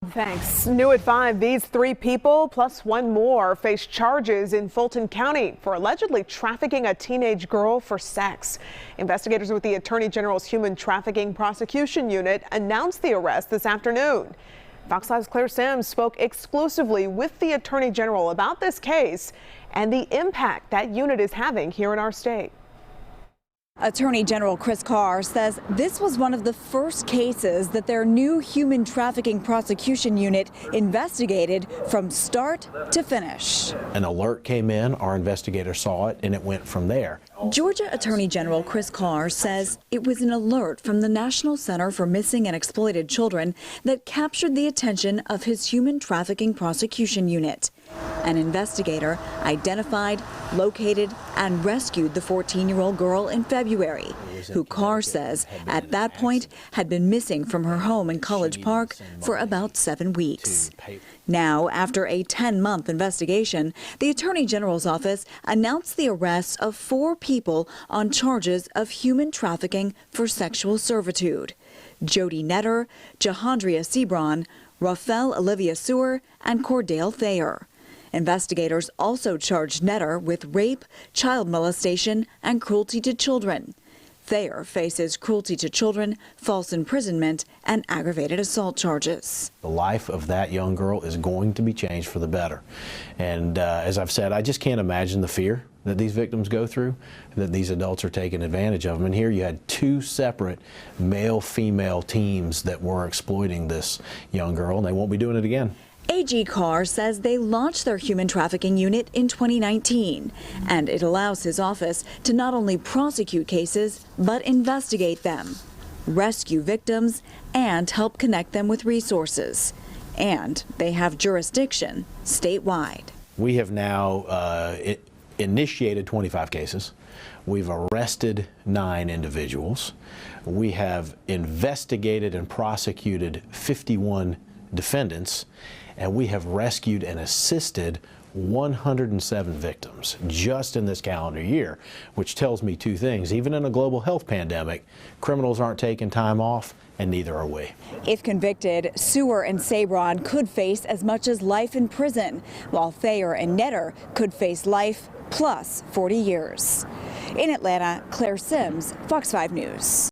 Thanks. New at 5, these 3 people plus one more face charges in Fulton County for allegedly trafficking a teenage girl for sex. Investigators with the Attorney General's Human Trafficking Prosecution Unit announced the arrest this afternoon. Fox Live's Claire Sims spoke exclusively with the Attorney General about this case and the impact that unit is having here in our state. Attorney General Chris Carr says this was one of the first cases that their new Human Trafficking Prosecution Unit investigated from start to finish. An alert came in, our investigator saw it, and it went from there. Georgia Attorney General Chris Carr says it was an alert from the National Center for Missing and Exploited Children that captured the attention of his Human Trafficking Prosecution Unit. An investigator identified, located, and rescued the 14-year-old girl in February, who Carr says at that point had been missing from her home in College Park for about 7 weeks. Now, after a 10-month investigation, the Attorney General's office announced the arrest of 4 people on charges of human trafficking for sexual servitude: Jody Netter, Jahandria Sebron, Rafael Olivia Sewer, and Cordale Thayer. Investigators also charged Netter with rape, child molestation, and cruelty to children. Thayer faces cruelty to children, false imprisonment, and aggravated assault charges. The life of that young girl is going to be changed for the better. And as I've said, I just can't imagine the fear that these victims go through, that these adults are taking advantage of them. And here you had 2 separate male-female teams that were exploiting this young girl, and they won't be doing it again. AG Carr says they launched their human trafficking unit in 2019, and it allows his office to not only prosecute cases, but investigate them, rescue victims, and help connect them with resources. And they have jurisdiction statewide. We have now initiated 25 cases. We've arrested 9 individuals. We have investigated and prosecuted 51 defendants, and we have rescued and assisted 107 victims just in this calendar year, which tells me 2 things. Even in a global health pandemic, criminals aren't taking time off, and neither are we. If convicted, Sewer and Sebron could face as much as life in prison, while Thayer and Netter could face life plus 40 years. In Atlanta, Claire Sims, Fox 5 News.